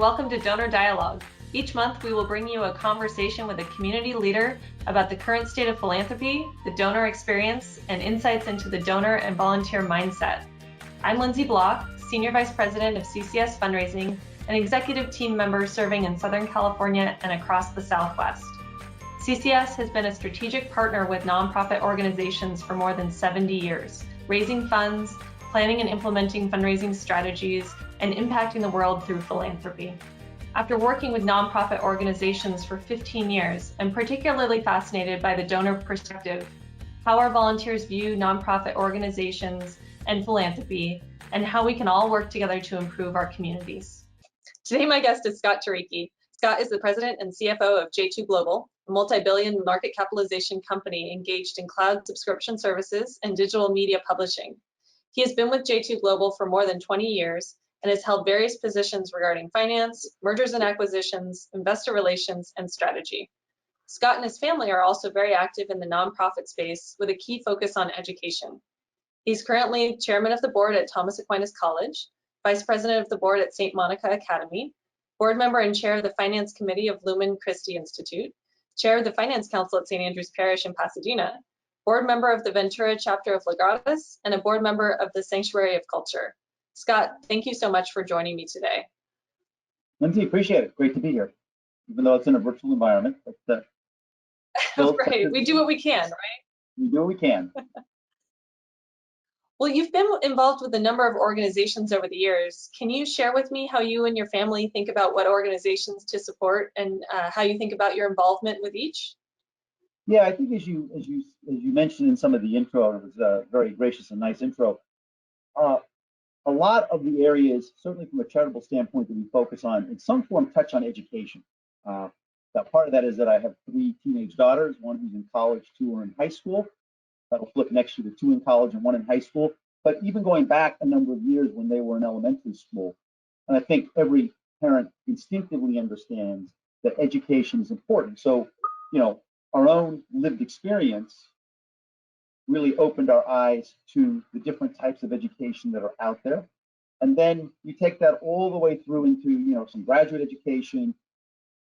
welcome to Donor Dialogue. Each month, we will bring you a conversation with a community leader about the current state of philanthropy, the donor experience, and insights into the donor and volunteer mindset. I'm Lindsay Blok, Senior Vice President of CCS Fundraising, an executive team member serving in Southern California and across the Southwest. CCS has been a strategic partner with nonprofit organizations for more than 70 years, raising funds, planning and implementing fundraising strategies, and impacting the world through philanthropy. After working with nonprofit organizations for 15 years, I'm particularly fascinated by the donor perspective, how our volunteers view nonprofit organizations and philanthropy, and how we can all work together to improve our communities. Today, my guest is Scott Turicchi. Scott is the president and CFO of J2 Global, a multi-billion market capitalization company engaged in cloud subscription services and digital media publishing. He has been with J2 Global for more than 20 years and has held various positions regarding finance, mergers and acquisitions, investor relations, and strategy. Scott and his family are also very active in the nonprofit space with a key focus on education. He's currently chairman of the board at Thomas Aquinas College, vice president of the board at St. Monica Academy, board member and chair of the finance committee of Lumen Christi Institute, chair of the finance council at St. Andrew's Parish in Pasadena, board member of the Ventura chapter of Legatus, and a board member of the Sanctuary of Culture. Scott, thank you so much for joining me today. Lindsay, appreciate it. Great to be here, even though it's in a virtual environment. But, right, we do what we can, right? We do what we can. Well, you've been involved with a number of organizations over the years. Can you share with me how you and your family think about what organizations to support and how you think about your involvement with each? Yeah, I think as you mentioned in some of the intro, it was a very gracious and nice intro. A lot of the areas, certainly from a charitable standpoint, that we focus on, in some form, touch on education. That part of that is that I have 3 teenage daughters, one who's in college, 2 are in high school. That'll flip next year to 2 in college and 1 in high school. But even going back a number of years when they were in elementary school, and I think every parent instinctively understands that education is important. So, you know, our own lived experience really opened our eyes to the different types of education that are out there. And then you take that all the way through into, you know, some graduate education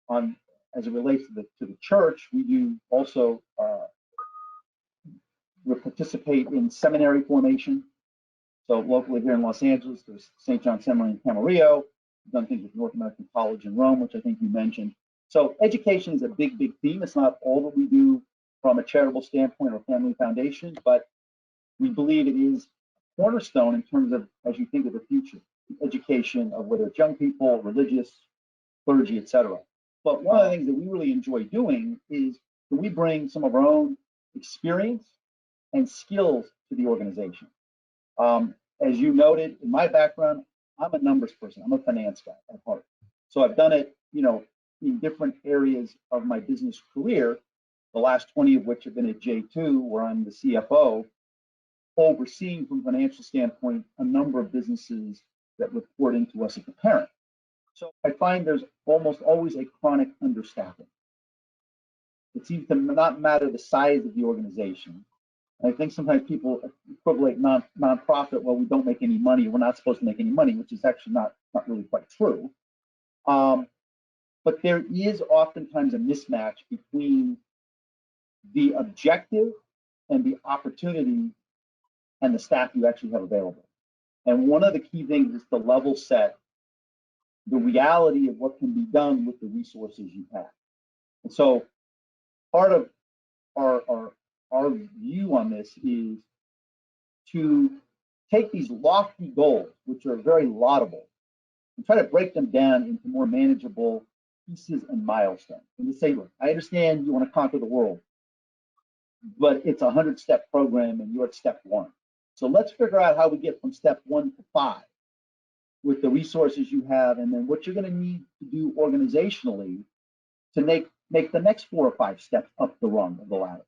on, as it relates to the church. We do also we participate in seminary formation. So locally here in Los Angeles, there's St. John Seminary in Camarillo. We've done things with North American College in Rome, which I think you mentioned. So education is a big, big theme. It's not all that we do from a charitable standpoint or family foundation, but we believe it is a cornerstone in terms of, as you think of the future, the education of whether it's young people, religious, clergy, etc. But one of the things that we really enjoy doing is that we bring some of our own experience and skills to the organization. As you noted, in my background, I'm a numbers person. I'm a finance guy at heart. So I've done it, you know, in different areas of my business career, the last 20 of which have been at J2, where I'm the CFO, overseeing from a financial standpoint a number of businesses that report into us as the parent. So I find there's almost always a chronic understaffing. It seems to not matter the size of the organization. I think sometimes people equivalent nonprofit, well, we don't make any money, we're not supposed to make any money, which is actually not really quite true. But there is oftentimes a mismatch between the objective and the opportunity and the staff you actually have available. And one of the key things is to level set the reality of what can be done with the resources you have. And so part of our view on this is to take these lofty goals, which are very laudable, and try to break them down into more manageable pieces and milestones. And to say, look, I understand you want to conquer the world, but it's a 100-step program and you're at step 1. So let's figure out how we get from step 1 to 5 with the resources you have, and then what you're going to need to do organizationally to make the next 4 or 5 steps up the rung of the ladder.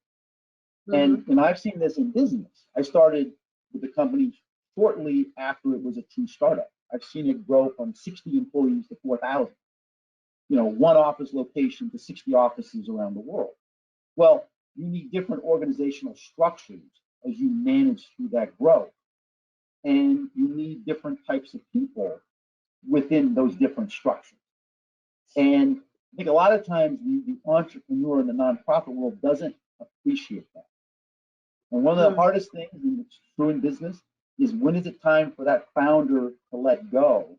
Mm-hmm. And I've seen this in business. I started with the company shortly after it was a true startup. I've seen it grow from 60 employees to 4,000. You know, 1 office location to 60 offices around the world. Well, you need different organizational structures as you manage through that growth. And you need different types of people within those different structures. And I think a lot of times the entrepreneur in the nonprofit world doesn't appreciate that. And one of the hardest things, and it's true in business, is when is it time for that founder to let go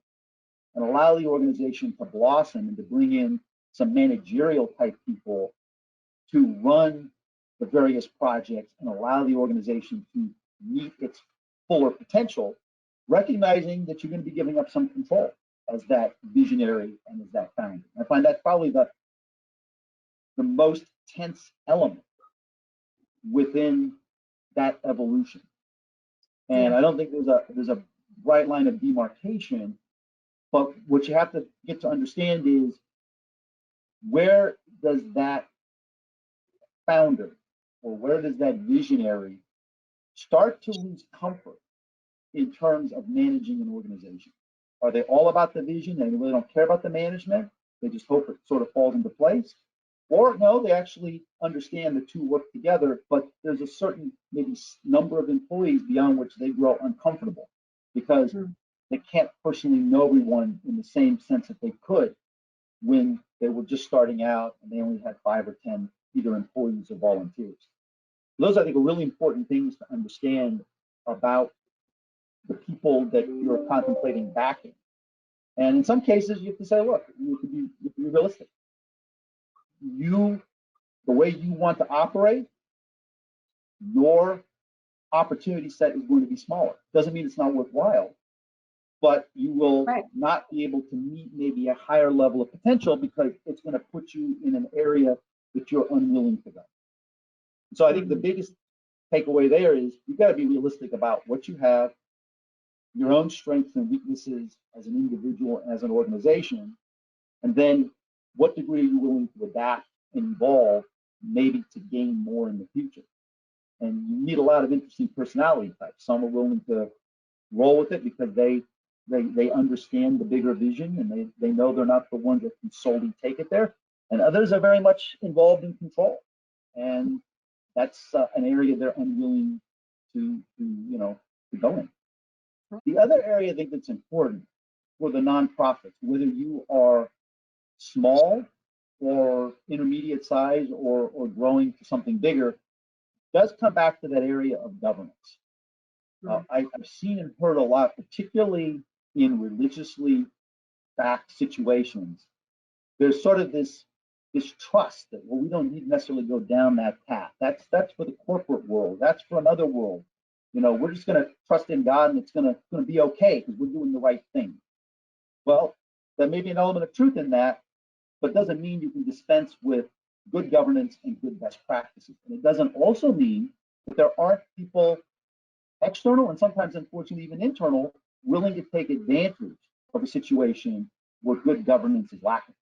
and allow the organization to blossom and to bring in some managerial type people to run the various projects and allow the organization to meet its fuller potential, recognizing that you're going to be giving up some control as that visionary and as that founder. I find that's probably the most tense element within that evolution. And I don't think there's a bright line of demarcation, but what you have to get to understand is, where does that founder or where does that visionary start to lose comfort in terms of managing an organization? Are they all about the vision and they really don't care about the management? They just hope it sort of falls into place? Or no, they actually understand the two work together, but there's a certain maybe number of employees beyond which they grow uncomfortable because they can't personally know everyone in the same sense that they could when they were just starting out and they only had 5 or 10 either employees or volunteers. Those, I think, are really important things to understand about the people that you're contemplating backing. And in some cases, you have to say, look, you have to be realistic. The way you want to operate, your opportunity set is going to be smaller. Doesn't mean it's not worthwhile, but you will not be able to meet maybe a higher level of potential because it's going to put you in an area that you're unwilling to go. So I think the biggest takeaway there is you've got to be realistic about what you have, your own strengths and weaknesses as an individual, as an organization, and then what degree are you willing to adapt and evolve, maybe to gain more in the future. And you need a lot of interesting personality types. Some are willing to roll with it because they understand the bigger vision and they know they're not the ones that can solely take it there. And others are very much involved in control. And that's an area they're unwilling to go in. The other area I think that's important for the nonprofits, whether you are small or intermediate size or growing to something bigger, does come back to that area of governance. I've seen and heard a lot, particularly in religiously backed situations. There's sort of this trust that, well, we don't need necessarily go down that path. That's for the corporate world. That's for another world. We're just going to trust in God and it's going to be okay because we're doing the right thing. Well, there may be an element of truth in that, but it doesn't mean you can dispense with good governance and good best practices. And it doesn't also mean that there aren't people, external and sometimes, unfortunately, even internal, willing to take advantage of a situation where good governance is lacking.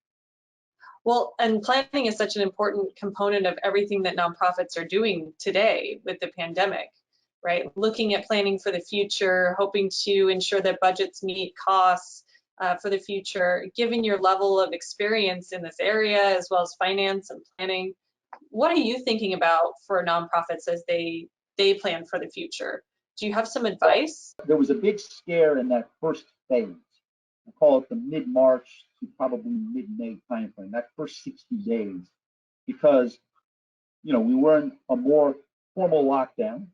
Well, and planning is such an important component of everything that nonprofits are doing today with the pandemic, right? Looking at planning for the future, hoping to ensure that budgets meet costs for the future. Given your level of experience in this area, as well as finance and planning, what are you thinking about for nonprofits as they plan for the future? Do you have some advice? There was a big scare in that first phase. I call it the mid-March to probably mid-May timeframe, that first 60 days, because we were in a more formal lockdown.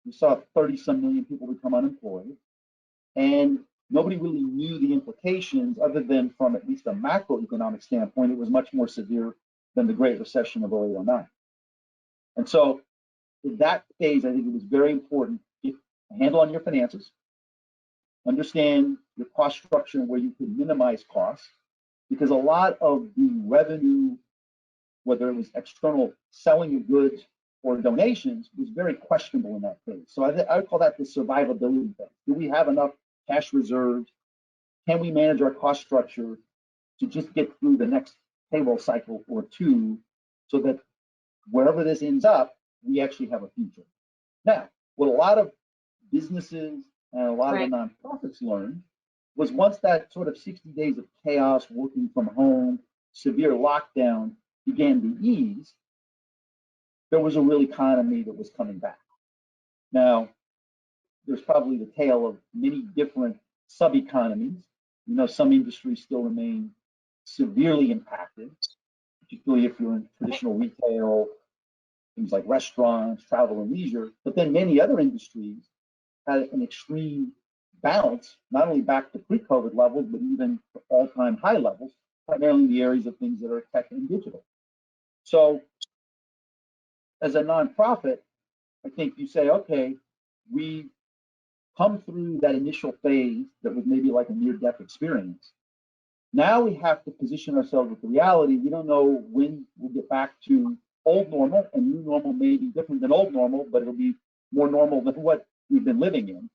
We saw 30-some million people become unemployed, and nobody really knew the implications other than from at least a macroeconomic standpoint. It was much more severe than the Great Recession of 08-09. And so in that phase, I think it was very important to get a handle on your finances, understand your cost structure and where you could minimize costs, because a lot of the revenue, whether it was external selling of goods or donations, was very questionable in that phase. So I would call that the survivability phase. Do we have enough cash reserves? Can we manage our cost structure to just get through the next payroll cycle or two so that wherever this ends up, we actually have a future? Now, what a lot of businesses and a lot of the nonprofits learned was once that sort of 60 days of chaos, working from home, severe lockdown began to ease, there was a real economy that was coming back. Now, there's probably the tale of many different sub-economies. Some industries still remain severely impacted, particularly if you're in traditional retail, things like restaurants, travel and leisure, but then many other industries had an extreme bounce, not only back to pre-COVID levels, but even to all-time high levels, primarily in the areas of things that are tech and digital. So as a nonprofit, I think you say, okay, we come through that initial phase that was maybe like a near-death experience. Now we have to position ourselves with the reality. We don't know when we'll get back to old normal, and new normal may be different than old normal, but it'll be more normal than what we've been living in.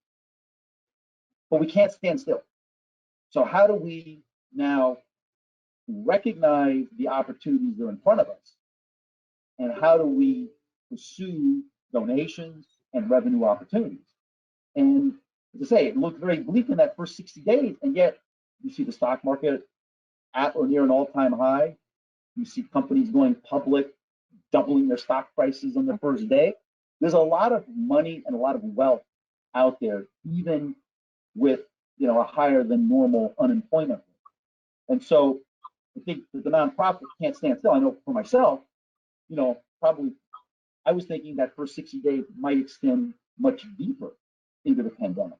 But we can't stand still. So how do we now recognize the opportunities that are in front of us? And how do we pursue donations and revenue opportunities? And as I say, it looked very bleak in that first 60 days, and yet you see the stock market at or near an all-time high. You see companies going public, doubling their stock prices on the first day. There's a lot of money and a lot of wealth out there, even with a higher than normal unemployment rate. And so I think that the nonprofit can't stand still. I know for myself, probably I was thinking that first 60 days might extend much deeper into the pandemic.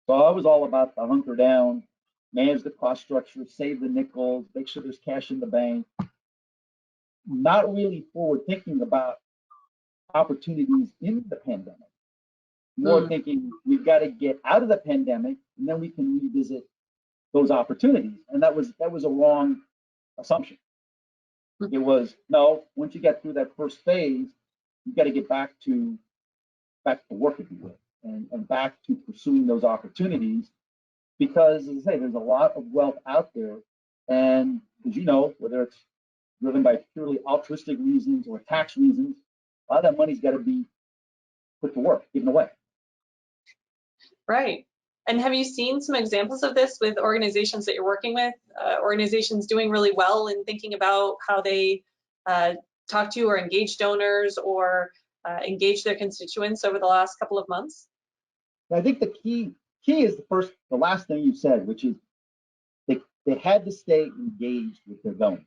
So I was all about the hunker down, manage the cost structure, save the nickels, make sure there's cash in the bank. Not really forward thinking about opportunities in the pandemic. More thinking we've got to get out of the pandemic and then we can revisit those opportunities. And that was a wrong assumption. It was, no, once you get through that first phase, you've got to get back to work, if you will, and back to pursuing those opportunities, because as I say, there's a lot of wealth out there. And as you know, whether it's driven by purely altruistic reasons or tax reasons, a lot of that money's got to be put to work, given away. Right. And have you seen some examples of this with organizations that you're working with, organizations doing really well in thinking about how they talk to or engage donors or engage their constituents over the last couple of months? I think the key is the last thing you said, which is they had to stay engaged with their donors,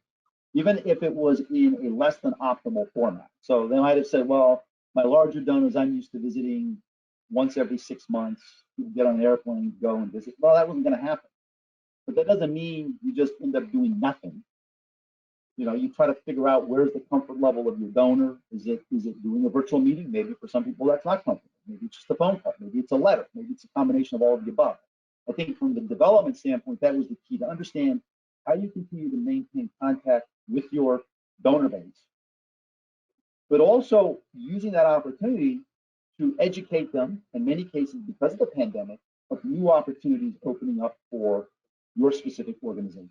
even if it was in a less than optimal format. So they might have said, well, my larger donors I'm used to visiting once every 6 months, get on an airplane, go and visit. Well, that wasn't going to happen. But that doesn't mean you just end up doing nothing. You try to figure out where's the comfort level of your donor. Is it doing a virtual meeting? Maybe for some people that's not comfortable. Maybe it's just a phone call. Maybe it's a letter. Maybe it's a combination of all of the above. I think from the development standpoint, that was the key, to understand how you continue to maintain contact with your donor base, but also using that opportunity to educate them, in many cases because of the pandemic, of new opportunities opening up for your specific organization.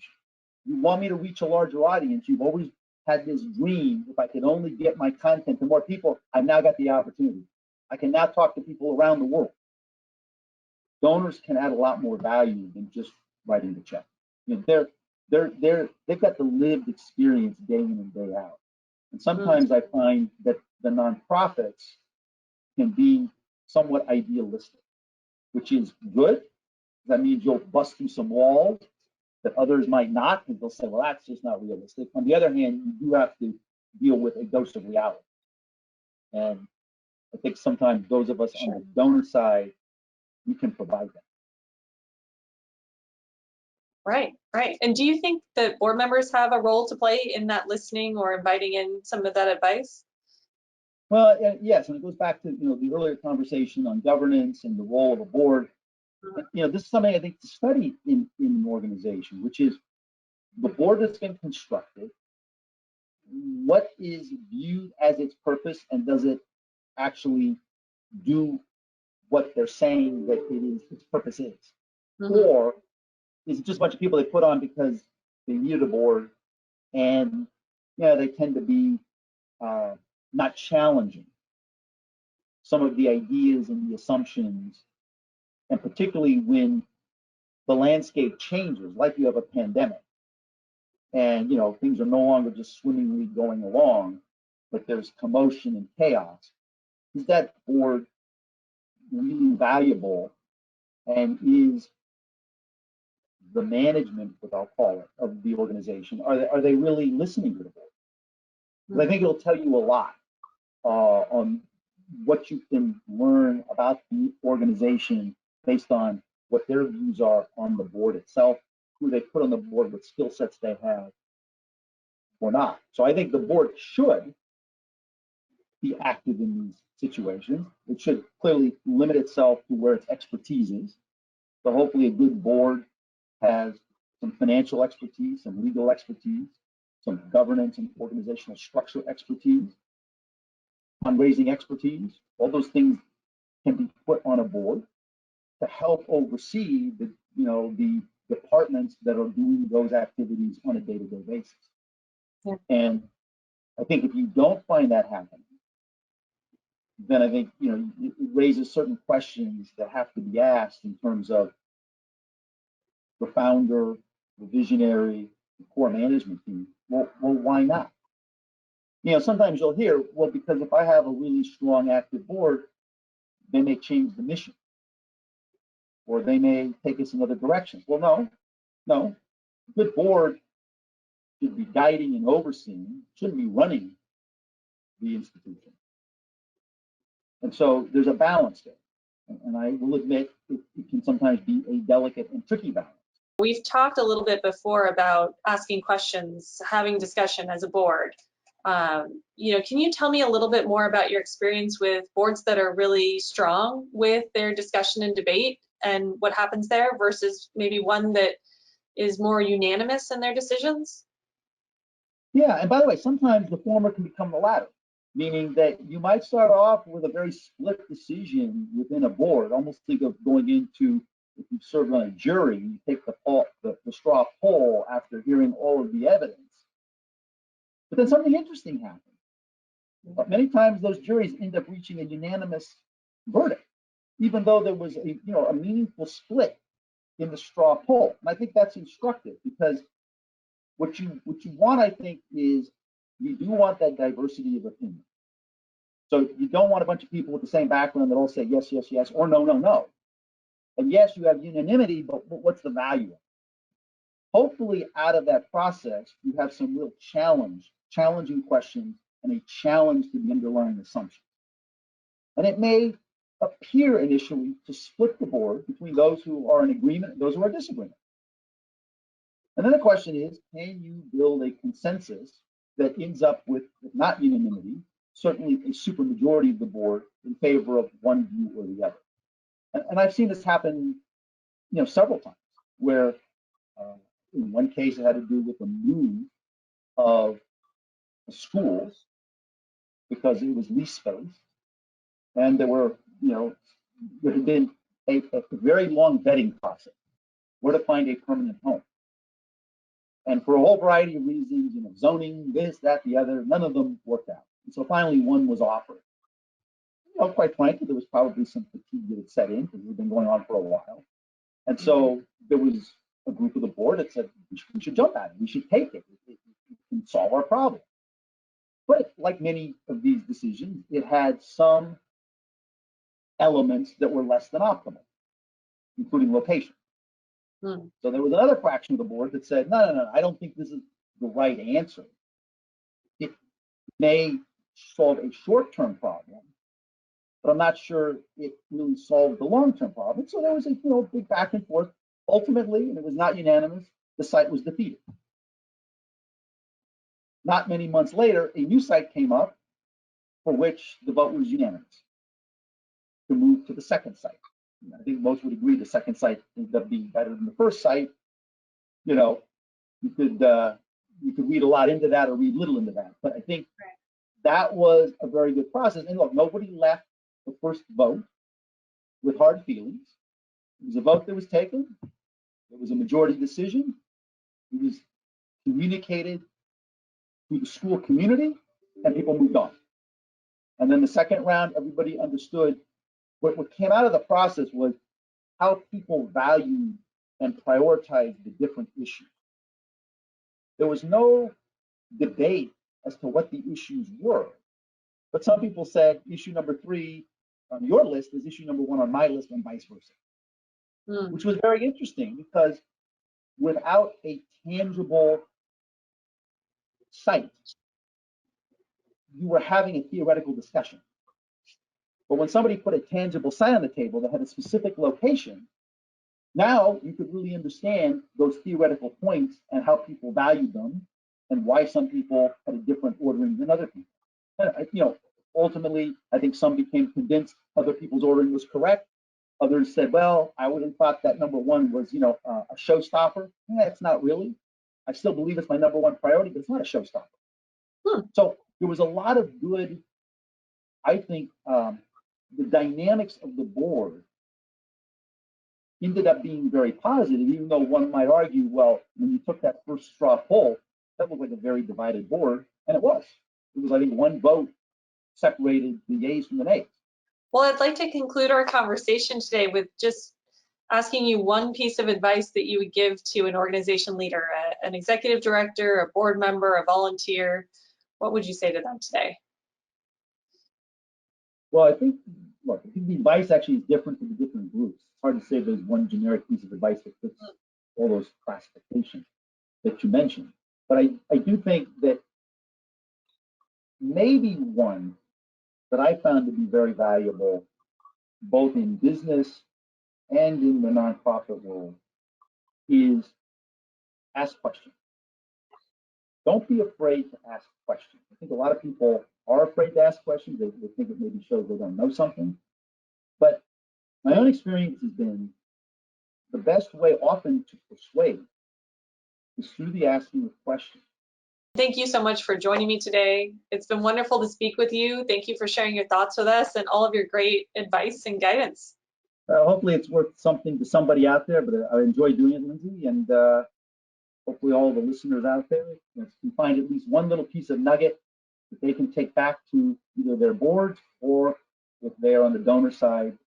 You want me to reach a larger audience. You've always had this dream, if I could only get my content to more people, I've now got the opportunity. I can now talk to people around the world. Donors can add a lot more value than just writing the check. They've got the lived experience day in and day out. And sometimes I find that the nonprofits can be somewhat idealistic, which is good. That means you'll bust through some walls that others might not, because they'll say, well, that's just not realistic. On the other hand, you do have to deal with a dose of reality. And I think sometimes those of us on the donor side, we can provide that. Right. And do you think that board members have a role to play in that listening or inviting in some of that advice? Well, yes, and it goes back to the earlier conversation on governance and the role of a board. This is something I think to study in an organization, which is the board that's been constructed. What is viewed as its purpose, and does it actually do what they're saying that its purpose is? Or is it just a bunch of people they put on because they needed a board, and they tend to be not challenging some of the ideas and the assumptions, and particularly when the landscape changes, like you have a pandemic, and things are no longer just swimmingly going along, but there's commotion and chaos. Is that board really valuable, and is the management, what I'll call it, of the organization, are they really listening to the board? Because I think it'll tell you a lot on what you can learn about the organization based on what their views are on the board itself, who they put on the board, what skill sets they have or not. So I think the board should be active in these situations. It should clearly limit itself to where its expertise is. So hopefully a good board has some financial expertise, some legal expertise, some governance and organizational structure expertise, fundraising expertise. All those things can be put on a board to help oversee the departments that are doing those activities on a day-to-day basis. Yeah. And I think if you don't find that happening, then I think it raises certain questions that have to be asked in terms of the founder, the visionary, the core management team. Well, why not? Sometimes you'll hear, well, because if I have a really strong active board, they may change the mission, or they may take us in other directions. Well, no. A good board should be guiding and overseeing, shouldn't be running the institution. And so there's a balance there. And I will admit it can sometimes be a delicate and tricky balance. We've talked a little bit before about asking questions, having discussion as a board. Can you tell me a little bit more about your experience with boards that are really strong with their discussion and debate and what happens there versus maybe one that is more unanimous in their decisions? Yeah, and by the way, sometimes the former can become the latter, meaning that you might start off with a very split decision within a board. Almost think of going into, if you serve on a jury, you take the straw poll after hearing all of the evidence. But then something interesting happens. But many times those juries end up reaching a unanimous verdict, even though there was a meaningful split in the straw poll. And I think that's instructive, because what you want, I think, is you do want that diversity of opinion. So you don't want a bunch of people with the same background that all say yes, yes, yes, or no, no, no. And yes, you have unanimity, but what's the value of it? Hopefully, out of that process, you have some real challenging questions, and a challenge to the underlying assumptions. And it may appear initially to split the board between those who are in agreement and those who are in disagreement. And then the question is, can you build a consensus that ends up with, if not unanimity, certainly a supermajority of the board in favor of one view or the other? And I've seen this happen, several times, where in one case it had to do with the move of schools because it was lease space, and there had been a very long vetting process where to find a permanent home. And for a whole variety of reasons, zoning, this, that, the other, none of them worked out. And so finally one was offered. Quite frankly, there was probably some fatigue that had set in because it had been going on for a while. And so there was a group of the board that said, we should jump at it, we should take it. It can solve our problem. But like many of these decisions, it had some elements that were less than optimal, including location. So there was another fraction of the board that said, no, I don't think this is the right answer. It may solve a short-term problem, but I'm not sure it really solved the long-term problem. So there was a big back and forth. Ultimately, and it was not unanimous, the site was defeated. Not many months later, a new site came up for which the vote was unanimous to move to the second site. I think most would agree the second site ended up being better than the first site. You could read a lot into that or read little into that. But I think that was a very good process. And look, nobody left the first vote with hard feelings. It was a vote that was taken. It was a majority decision. It was communicated to the school community, and people moved on. And then the second round, everybody understood what came out of the process was how people valued and prioritized the different issues. There was no debate as to what the issues were, but some people said issue number 3 on your list is issue number 1 on my list, and vice versa, which was very interesting because without a tangible site, you were having a theoretical discussion. But when somebody put a tangible site on the table that had a specific location, now you could really understand those theoretical points and how people valued them and why some people had a different ordering than other people. And, ultimately, I think some became convinced other people's ordering was correct. Others said, well, I would have thought that number one was, a showstopper. Yeah, it's not really. I still believe it's my number one priority, but it's not a showstopper. So there was a lot of good, I think, the dynamics of the board ended up being very positive, even though one might argue, well, when you took that first straw poll, that looked like a very divided board, and it was. It was, I think, one vote separated the yeas from the nays. Well, I'd like to conclude our conversation today with just asking you one piece of advice that you would give to an organization leader, an executive director, a board member, a volunteer. What would you say to them today? Well, I think the advice actually is different for the different groups. It's hard to say there's one generic piece of advice that fits all those classifications that you mentioned. But I do think that maybe one that I found to be very valuable, both in business and in the nonprofit world, is ask questions. Don't be afraid to ask questions. I think a lot of people are afraid to ask questions. They think it maybe shows they don't know something. But my own experience has been the best way often to persuade is through the asking of questions. Thank you so much for joining me today. It's been wonderful to speak with you. Thank you for sharing your thoughts with us and all of your great advice and guidance. Hopefully it's worth something to somebody out there, but I enjoy doing it, Lindsay, and hopefully all the listeners out there can find at least one little piece of nugget that they can take back to either their boards or, if they're on the donor side,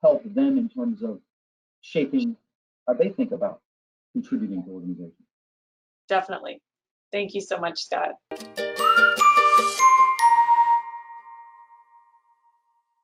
help them in terms of shaping how they think about contributing to organizations. Definitely. Thank you so much, Scott.